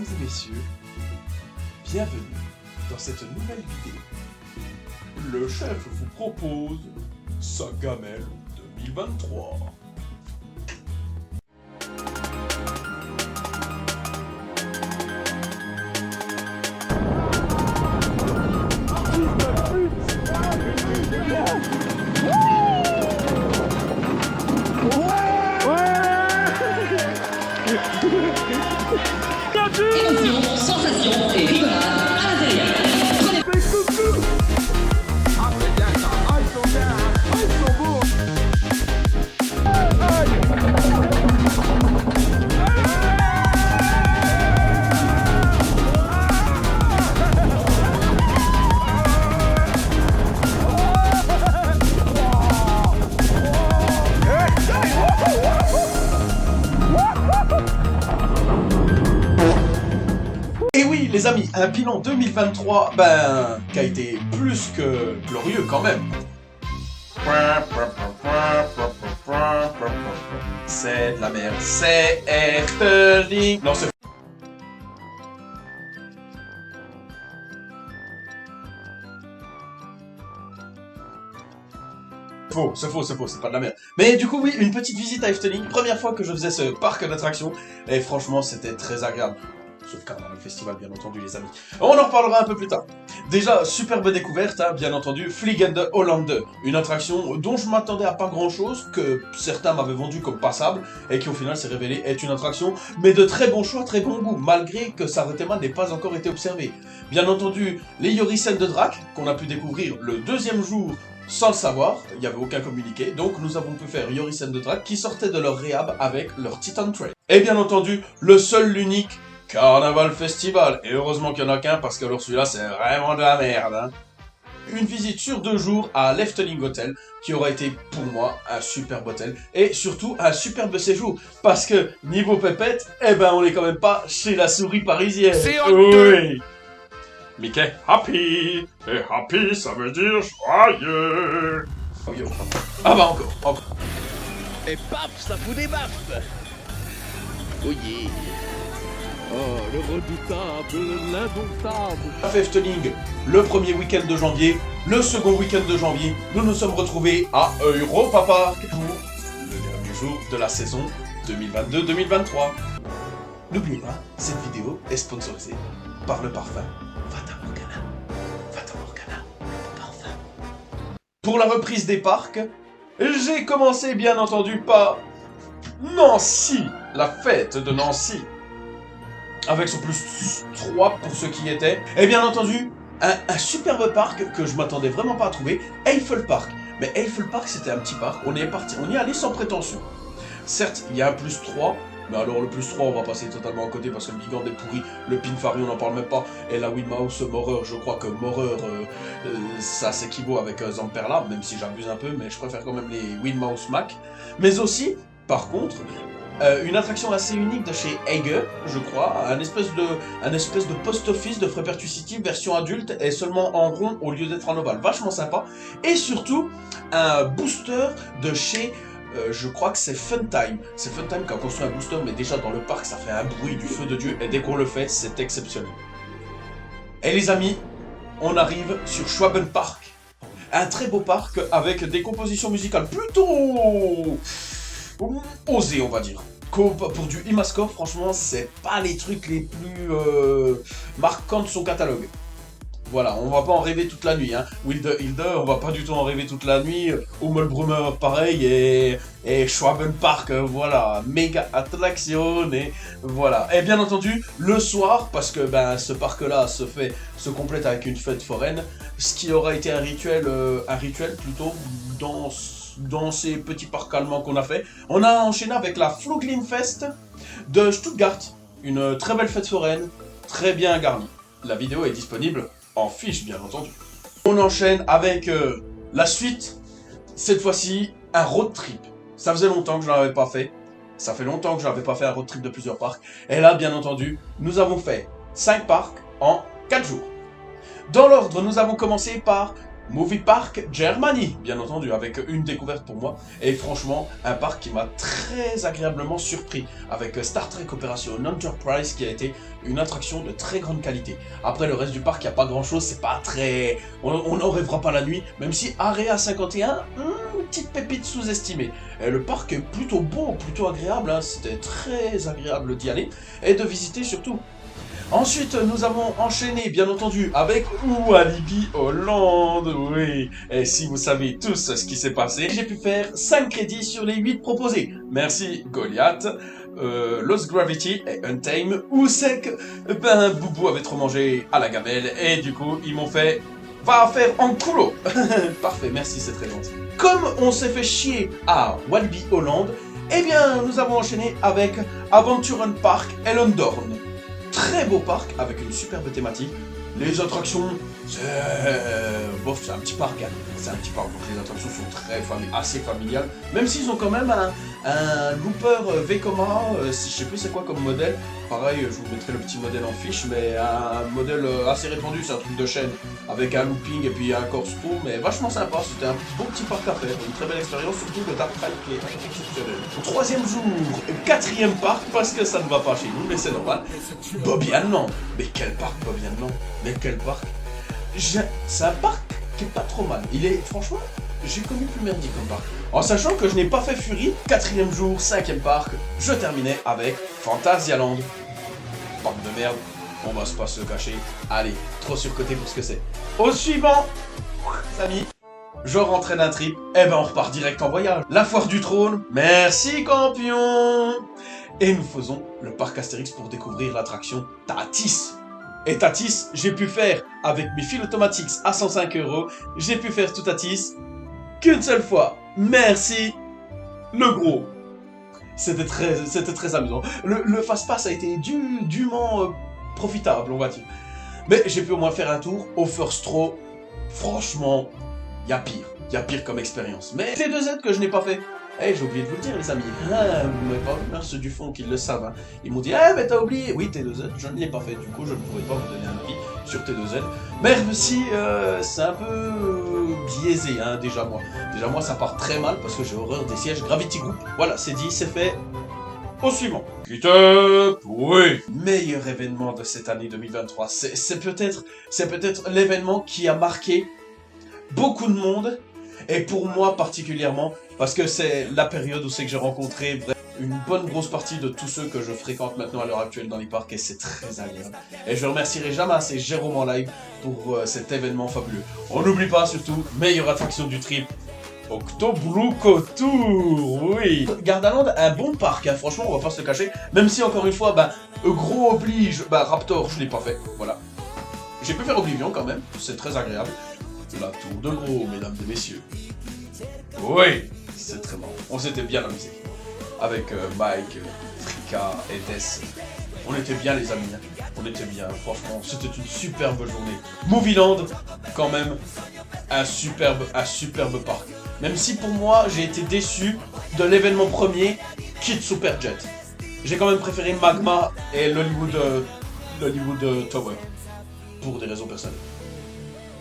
Mesdames et messieurs, bienvenue dans cette nouvelle vidéo. Le chef vous propose sa gamelle 2023. Émotion, sensation et rigolade à l'intérieur. Et oui les amis, un bilan 2023, qui a été plus que glorieux quand même. C'est de la merde, c'est Efteling. Non, c'est faux, c'est pas de la merde. Mais du coup oui, une petite visite à Efteling, première fois que je faisais ce parc d'attractions, et franchement c'était très agréable. Sauf Carnaval Festival, bien entendu, les amis. On en reparlera un peu plus tard. Déjà, superbe découverte, hein, bien entendu, Fliegende Holland, une attraction dont je m'attendais à pas grand-chose, que certains m'avaient vendu comme passable, et qui au final s'est révélée être une attraction, mais de très bon choix, très bon goût, malgré que sa thème n'ait pas encore été observé. Bien entendu, les Yorisen de Drac, qu'on a pu découvrir le deuxième jour, sans le savoir, il n'y avait aucun communiqué, donc nous avons pu faire Yorisen de Drac qui sortaient de leur réhab avec leur Titan Train. Et bien entendu, le seul, l'unique, Carnaval Festival, et heureusement qu'il n'y en a qu'un parce que alors celui-là c'est vraiment de la merde. Hein. Une visite sur 2 jours à l'Efteling Hotel qui aura été pour moi un superbe hôtel et surtout un superbe séjour parce que niveau pépette, on est quand même pas chez la souris parisienne. C'est honteux. Oui. Mickey happy et happy ça veut dire joyeux. Oh, yo. Ah bah encore. Et paf, ça fout des baffes. Oh yeah. Oh, le redoutable, l'indomptable. Efteling, le premier week-end de janvier, le second week-end de janvier, nous nous sommes retrouvés à Europa Park pour le dernier jour de la saison 2022-2023. N'oubliez pas, cette vidéo est sponsorisée par le parfum Fata Morgana. Fata Morgana, parfum. Pour la reprise des parcs, j'ai commencé bien entendu par Nancy, la fête de Nancy. Avec son plus 3 pour ceux qui y étaient. Et bien entendu, un superbe parc que je m'attendais vraiment pas à trouver, Eiffel Park. Mais Eiffel Park c'était un petit parc, on y est allé sans prétention. Certes, il y a un plus 3, mais alors le plus 3 on va passer totalement à côté parce que le Big Hand est pourri, le Pinfari on n'en parle même pas, et la Winmouse Morer, je crois que Morer ça s'équivaut avec Zamperla, même si j'abuse un peu, mais je préfère quand même les Winmouse Mac. Mais aussi, par contre, une attraction assez unique de chez Hege, je crois, un espèce de post-office de Frépertucity version adulte et seulement en rond au lieu d'être en ovale, vachement sympa. Et surtout, un booster de chez, je crois que c'est Funtime. C'est Funtime qui a construit un booster, mais déjà dans le parc ça fait un bruit du feu de Dieu et dès qu'on le fait, c'est exceptionnel. Et les amis, on arrive sur Schwaben Park. Un très beau parc avec des compositions musicales plutôt osé, on va dire. Pour du Imascore, franchement, c'est pas les trucs les plus marquants de son catalogue. Voilà, on va pas en rêver toute la nuit, hein. Wilde Hilde, on va pas du tout en rêver toute la nuit. Hummelbrummer, pareil, et Schwaben Park, voilà, méga attraction, et voilà. Et bien entendu, le soir, parce que ce parc-là se complète avec une fête foraine, ce qui aura été un rituel plutôt dans ces petits parcs allemands qu'on a fait. On a enchaîné avec la Fluglinfest de Stuttgart, une très belle fête foraine, très bien garnie. La vidéo est disponible en fiche, bien entendu. On enchaîne avec la suite, cette fois-ci, un road trip. Ça faisait longtemps que je n'en avais pas fait. Ça fait longtemps que je n'avais pas fait un road trip de plusieurs parcs. Et là, bien entendu, nous avons fait 5 parcs en 4 jours. Dans l'ordre, nous avons commencé par Movie Park Germany, bien entendu, avec une découverte pour moi. Et franchement, un parc qui m'a très agréablement surpris, avec Star Trek Operation Enterprise, qui a été une attraction de très grande qualité. Après, le reste du parc, il n'y a pas grand-chose, c'est pas très... On n'en rêvera pas la nuit, même si Area 51, une petite pépite sous-estimée. Et le parc est plutôt beau, plutôt agréable, hein. C'était très agréable d'y aller, et de visiter surtout. Ensuite, nous avons enchaîné, bien entendu, avec Walibi Holland, oui. Et si vous savez tous ce qui s'est passé, j'ai pu faire 5 crédits sur les 8 proposés. Merci Goliath, Lost Gravity et Untamed, où c'est que, Boubou avait trop mangé à la gamelle, et du coup, ils m'ont fait, va faire en coulo. Parfait, merci, c'est très gentil. Comme on s'est fait chier à Walibi Holland, eh bien, nous avons enchaîné avec Adventure Park Ellendorn. Très beau parc avec une superbe thématique. Les attractions, c'est un petit parc, hein. C'est un petit parc, donc les attractions sont assez familiales. Même s'ils ont quand même un looper Vekoma, je sais plus c'est quoi comme modèle. Pareil, je vous mettrai le petit modèle en fiche, mais un modèle assez répandu, c'est un truc de chaîne, avec un looping et puis un corkscrew, mais vachement sympa. C'était un beau petit parc à faire, une très belle expérience, surtout le Dark Ride qui est exceptionnel. Au troisième jour, quatrième parc, parce que ça ne va pas chez nous, mais c'est normal. Bobbianland. Mais quel parc Bobbianland? Mais quel parc? C'est un parc qui est pas trop mal. Il est, franchement, j'ai connu plus merdique comme parc. En sachant que je n'ai pas fait Fury, quatrième jour, cinquième parc, je terminais avec Phantasialand. Parc de merde, on va pas se cacher. Allez, trop surcoté pour ce que c'est. Au suivant, les amis, je rentrais d'un trip, et ben on repart direct en voyage. La foire du trône, merci campion. Et nous faisons le parc Astérix pour découvrir l'attraction Tatis. Et Tatis, j'ai pu faire avec mes fils automatiques à 105 €, j'ai pu faire tout Tatis qu'une seule fois. Merci, le gros. C'était très amusant. Le fast-pass a été dûment profitable, on va dire. Mais j'ai pu au moins faire un tour au First Row. Franchement, il y a pire comme expérience. Mais T2Z que je n'ai pas fait. Eh, j'ai oublié de vous le dire, les amis. Ah, vous m'avez pas vu, ceux du fond qui le savent. Hein. Ils m'ont dit, ah, mais t'as oublié. Oui, T2Z, je ne l'ai pas fait. Du coup, je ne pourrais pas vous donner un avis sur T2Z. Même si c'est un peu biaisé, hein, déjà moi. Déjà moi, ça part très mal parce que j'ai horreur des sièges Gravity Group. Voilà, c'est dit, c'est fait. Au suivant. Get up, oui. Meilleur événement de cette année 2023. C'est peut-être l'événement qui a marqué beaucoup de monde. Et pour moi particulièrement, parce que c'est la période où c'est que j'ai rencontré une bonne grosse partie de tous ceux que je fréquente maintenant à l'heure actuelle dans les parcs, et c'est très agréable. Et je remercierai jamais assez Jérôme en live pour cet événement fabuleux. On n'oublie pas surtout, meilleure attraction du trip, Octobloco Tour, oui. Gardaland, un bon parc, hein, franchement, on va pas se le cacher. Même si, encore une fois, gros oblige, Raptor, je l'ai pas fait, voilà. J'ai pu faire Oblivion quand même, c'est très agréable. La tour de gros, mesdames et messieurs. Oui, c'est très marrant. On s'était bien amusé. Avec Mike, Frika et Tess. On était bien les amis. On était bien, franchement. C'était une superbe journée. Movieland, quand même, un superbe parc. Même si pour moi, j'ai été déçu de l'événement premier, Kid Superjet. J'ai quand même préféré Magma et l'Hollywood Tower. Pour des raisons personnelles.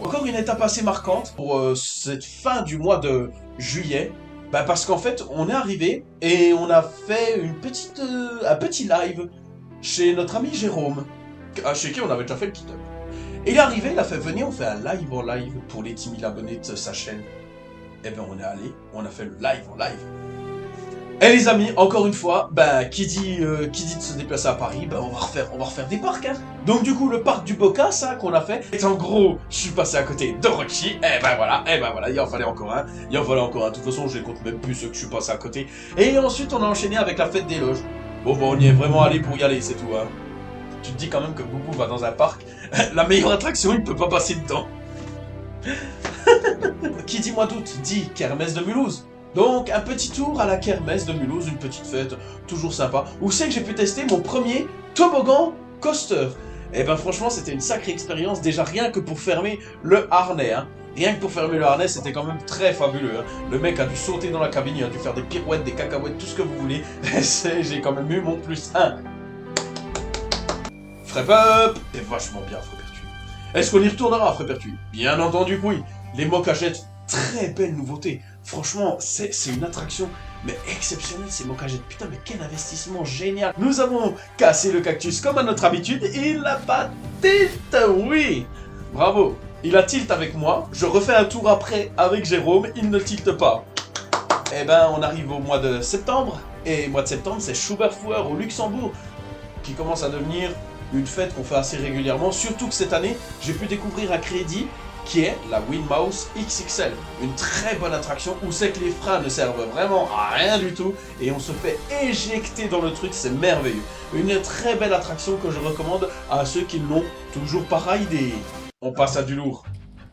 Encore une étape assez marquante pour cette fin du mois de juillet, parce qu'en fait on est arrivé et on a fait un petit live chez notre ami Jérôme, chez qui on avait déjà fait le petit up. Et il est arrivé, il a fait venir, on fait un live en live pour les 10 000 abonnés de sa chaîne. Et ben on est allé, on a fait le live en live. Et les amis, encore une fois, qui dit de se déplacer à Paris, on va refaire des parcs, hein. Donc du coup, le parc du Bocas, hein, qu'on a fait, et en gros, je suis passé à côté de Rocky, et voilà, il en fallait encore un, de toute façon, je les compte même plus ceux que je suis passé à côté. Et ensuite, on a enchaîné avec la fête des loges. Bon, on y est vraiment allé pour y aller, c'est tout, hein. Tu te dis quand même que Boubou va dans un parc, la meilleure attraction, il peut pas passer dedans. Qui dit mois d'août, dit Kermesse de Mulhouse. Donc, un petit tour à la Kermesse de Mulhouse, une petite fête, toujours sympa. Où c'est que j'ai pu tester mon premier toboggan coaster. Et franchement, c'était une sacrée expérience, déjà rien que pour fermer le harnais. Hein. Rien que pour fermer le harnais, c'était quand même très fabuleux. Hein. Le mec a dû sauter dans la cabine, il a dû faire des pirouettes, des cacahuètes, tout ce que vous voulez. J'ai quand même eu mon +1. Frep Up. C'est vachement bien, Frépertuis. Est-ce qu'on y retournera, Frépertuis? Bien entendu que oui. Les mocagettes, très belle nouveauté. Franchement, c'est une attraction, mais exceptionnelle ces mocagettes. Putain, mais quel investissement génial. Nous avons cassé le cactus comme à notre habitude. Et il n'a pas tilt, oui. Bravo. Il a tilt avec moi. Je refais un tour après avec Jérôme. Il ne tilte pas. Eh ben, on arrive au mois de septembre. Et mois de septembre, c'est Schubertfuhr au Luxembourg qui commence à devenir une fête qu'on fait assez régulièrement. Surtout que cette année, j'ai pu découvrir un crédit qui est la Winmouse XXL. Une très bonne attraction où c'est que les freins ne servent vraiment à rien du tout et on se fait éjecter dans le truc, c'est merveilleux. Une très belle attraction que je recommande à ceux qui ne l'ont toujours pas raidé. On passe à du lourd.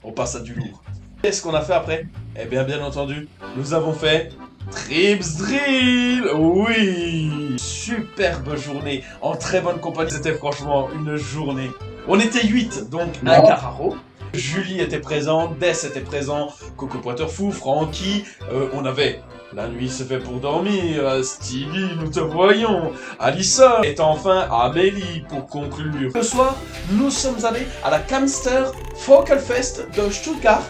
On passe à du lourd. Qu'est-ce qu'on a fait après? Eh bien, bien entendu, nous avons fait Trips Drill. Oui, superbe journée, en très bonne compagnie. C'était franchement une journée. On était 8, donc un Carraro. Julie était présente, Dess était présent, Coco Poitrefou, Francky, on avait La nuit se fait pour dormir, Stevie, nous te voyons, Alison, et enfin Amélie pour conclure. Ce soir, nous sommes allés à la Kamster Vogelfest de Stuttgart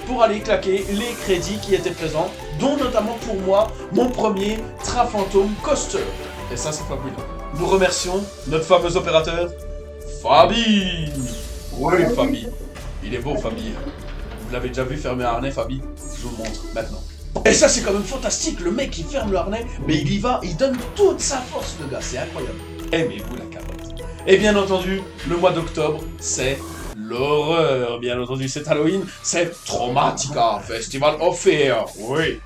pour aller claquer les crédits qui étaient présents, dont notamment pour moi, mon premier Trafantôme Coaster. Et ça, c'est fabuleux. Nous remercions notre fameux opérateur, Fabi. Oui, Fabi. Il est beau, Fabi. Vous l'avez déjà vu fermer un harnais, Fabi? Je vous le montre maintenant. Et ça, c'est quand même fantastique. Le mec, il ferme le harnais, mais il y va, il donne toute sa force, le gars. C'est incroyable. Aimez-vous la carotte? Et bien entendu, le mois d'octobre, c'est l'horreur. Bien entendu, c'est Halloween. C'est Traumatica Festival of Fear. Oui.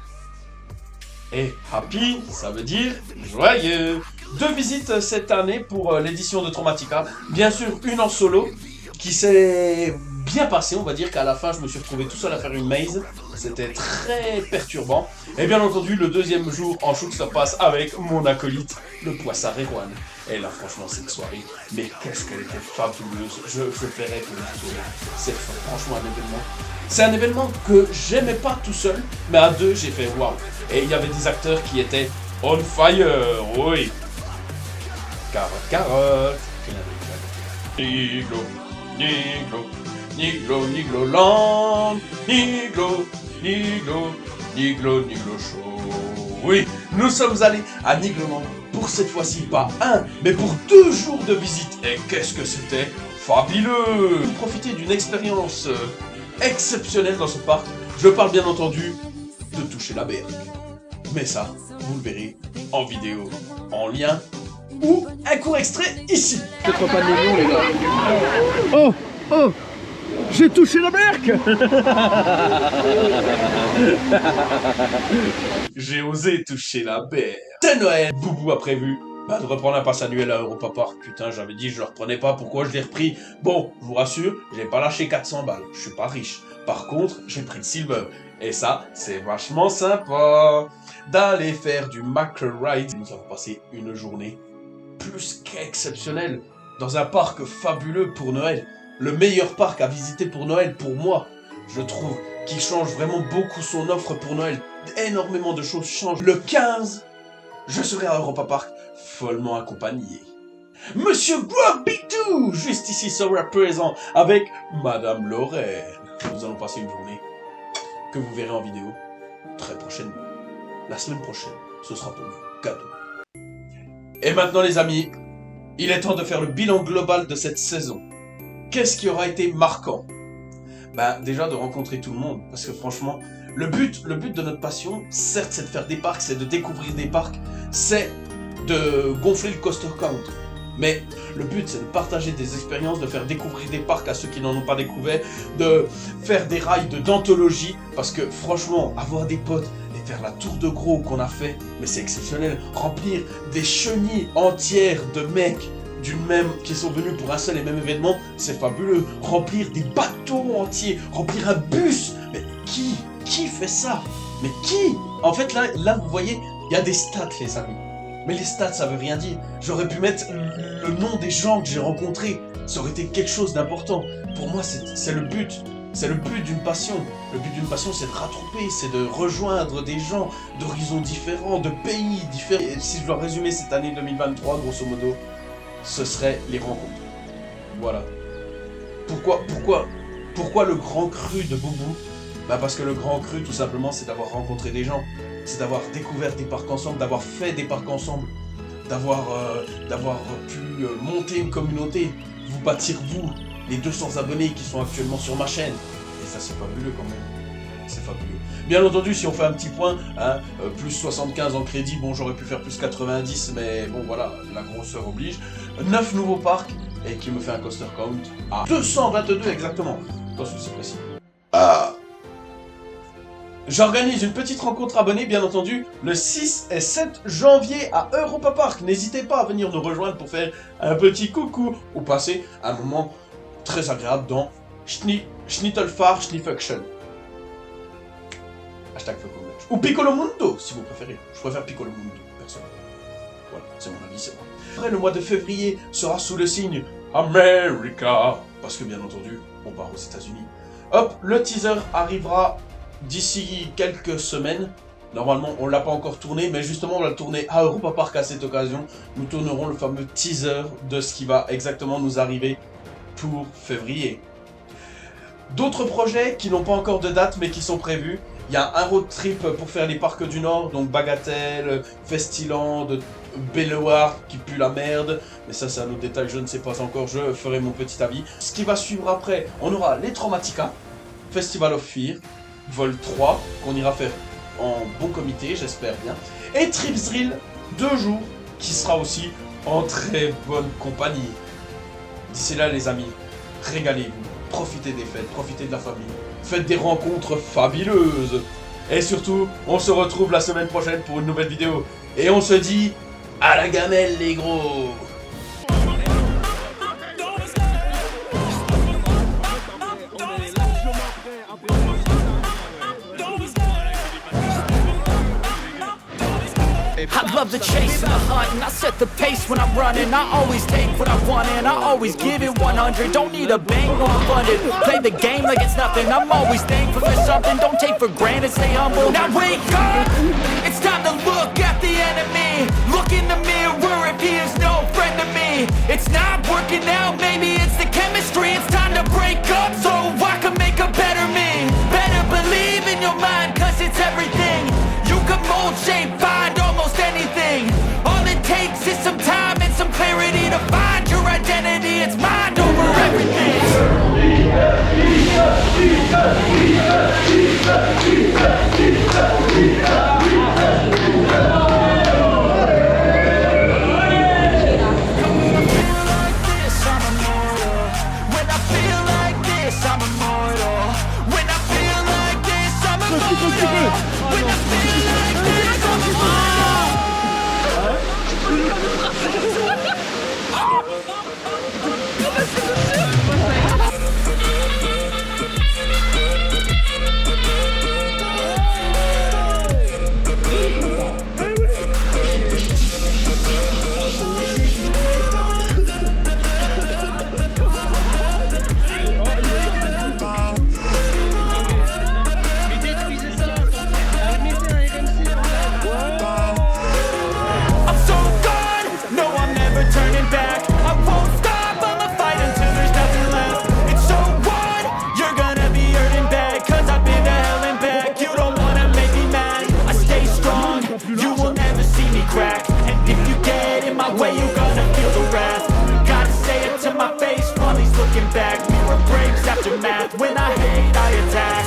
Et happy, ça veut dire joyeux. 2 visites cette année pour l'édition de Traumatica. Bien sûr, une en solo, qui s'est bien passé, on va dire qu'à la fin je me suis retrouvé tout seul à faire une maze, c'était très perturbant. Et bien entendu le deuxième jour en shoot se passe avec mon acolyte, le Poissard Erwan. Et là franchement cette soirée, mais qu'est-ce qu'elle était fabuleuse, je paierais pour la retrouver. C'est franchement un événement. C'est un événement que j'aimais pas tout seul, mais à 2 j'ai fait waouh. Et il y avait des acteurs qui étaient on fire, oui. Carotte. Niglo, Niglo, Niglo, Niglo Land, Niglo, Niglo, Niglo, Niglo Show. Oui, nous sommes allés à Nigloland pour cette fois-ci pas 1, mais pour 2 jours de visite. Et qu'est-ce que c'était fabuleux! Profitez d'une expérience exceptionnelle dans ce parc. Je parle bien entendu de toucher la bergue. Mais ça, vous le verrez en vidéo, en lien, ou un court extrait ici. Peut-être pas de millions, les gars. Oh, oh, j'ai touché la bergue. J'ai osé toucher la bergue. C'est Noël. Boubou a prévu de reprendre un pass annuel à Europa Park. Putain, j'avais dit je le reprenais pas, pourquoi je l'ai repris? Bon, je vous rassure, j'ai pas lâché 400 balles, je suis pas riche. Par contre, j'ai pris le silver. Et ça, c'est vachement sympa d'aller faire du macro ride. Nous avons passé une journée plus qu'exceptionnelle dans un parc fabuleux pour Noël. Le meilleur parc à visiter pour Noël, pour moi, je trouve, qui change vraiment beaucoup son offre pour Noël. Énormément de choses changent. Le 15, je serai à Europa Park, follement accompagné. Monsieur Guabitou, juste ici sera présent avec Madame Lorraine. Nous allons passer une journée que vous verrez en vidéo très prochainement. La semaine prochaine, ce sera pour vous, cadeau. Et maintenant les amis, il est temps de faire le bilan global de cette saison. Qu'est-ce qui aura été marquant? Ben déjà de rencontrer tout le monde, parce que franchement, le but de notre passion, certes c'est de faire des parcs, c'est de découvrir des parcs, c'est de gonfler le coaster count. Mais le but c'est de partager des expériences, de faire découvrir des parcs à ceux qui n'en ont pas découvert, de faire des rides d'anthologie, parce que franchement, avoir des potes et faire la tour de gros qu'on a fait, mais c'est exceptionnel, remplir des chenilles entières de mecs qui sont venus pour un seul et même événement, c'est fabuleux. Remplir des bateaux entiers, remplir un bus, mais qui fait ça? Mais qui? En fait là vous voyez, il y a des stats les amis. Mais les stats, ça veut rien dire. J'aurais pu mettre le nom des gens que j'ai rencontrés. Ça aurait été quelque chose d'important. Pour moi, c'est le but. C'est le but d'une passion. Le but d'une passion, c'est de rattraper, c'est de rejoindre des gens d'horizons différents, de pays différents. Et si je dois résumer cette année 2023, grosso modo, ce serait les rencontres. Voilà. Pourquoi le grand cru de Boubou? Bah parce que le grand cru, tout simplement, c'est d'avoir rencontré des gens. C'est d'avoir découvert des parcs ensemble, d'avoir fait des parcs ensemble. D'avoir pu monter une communauté. Vous bâtir, vous, les 200 abonnés qui sont actuellement sur ma chaîne. Et ça, c'est fabuleux quand même. C'est fabuleux. Bien entendu, si on fait un petit point, hein, plus 75 en crédit, bon, j'aurais pu faire plus 90, mais bon, voilà, la grosseur oblige. 9 nouveaux parcs, et qui me fait un coaster count à 222 exactement. Attention, c'est précis. J'organise une petite rencontre abonnée, bien entendu, le 6 et 7 janvier à Europa Park. N'hésitez pas à venir nous rejoindre pour faire un petit coucou ou passer un moment très agréable dans Schnittelfahr Schneefaction. Hashtag Flocon. Ou Piccolo Mundo, si vous préférez. Je préfère Piccolo Mundo, personnellement. Voilà, c'est mon avis, c'est moi. Après, le mois de février sera sous le signe America. Parce que, bien entendu, on part aux États-Unis. Hop, le teaser arrivera d'ici quelques semaines. Normalement, on ne l'a pas encore tourné, mais justement, on va le tourner à Europa Park à cette occasion. Nous tournerons le fameux teaser de ce qui va exactement nous arriver pour février. D'autres projets qui n'ont pas encore de date, mais qui sont prévus. Il y a un road trip pour faire les parcs du Nord, donc Bagatelle, Festiland, Bellewaerde qui pue la merde. Mais ça, c'est un autre détail, je ne sais pas encore, je ferai mon petit avis. Ce qui va suivre après, on aura les Traumatica, Festival of Fear, Vol 3, qu'on ira faire en bon comité, j'espère bien. Et Tripsdrill, 2 jours, qui sera aussi en très bonne compagnie. D'ici là, les amis, régalez-vous, profitez des fêtes, profitez de la famille. Faites des rencontres fabuleuses. Et surtout, on se retrouve la semaine prochaine pour une nouvelle vidéo. Et on se dit à la gamelle les gros. I love the chase and the hunt, and I set the pace when I'm running. I always take what I want and I always give it 100. Don't need a bank or I'm funded. Play the game like it's nothing. I'm always thankful for something. Don't take for granted, stay humble. Now wake up! It's time to look at the enemy. Look in the mirror if he is no friend to me. It's not working out, maybe it's the chemistry. It's time to break up so I can make a better me. Better believe in your mind, cause it's everything. You can mold, shape, find almost anything. All it takes is some time and some clarity to find your identity. It's mind over everything. When I feel like this, I'm immortal. When I feel like this, I'm immortal. When I feel like this, I'm immortal. When I hate, I attack.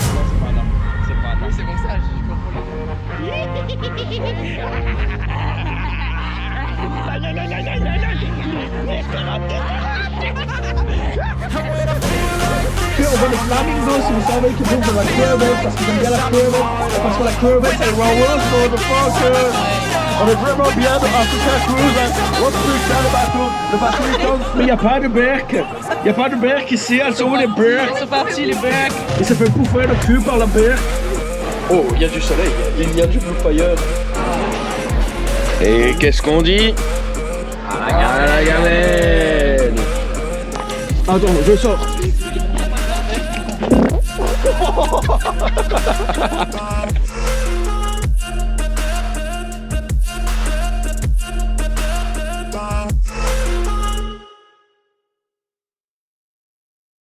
C'est pour ça, je On voit les flamingos, si vous savez qu'ils vont dans la crevette, parce qu'ils aiment bien la crevette, parce que la crevette c'est Rowers, motherfucker. On est vraiment bien dans Africa Cruise, hein. What's le bateau, mais il n'y a pas de berk. Il n'y a pas de berk ici, elles sont où les berks? Ils sont partis les berks. Il s'est fait bouffer le cul par la berk. Oh, il y a du soleil, il y a du blue fire. Et qu'est-ce qu'on dit? À la gamelle. Attends, je sors.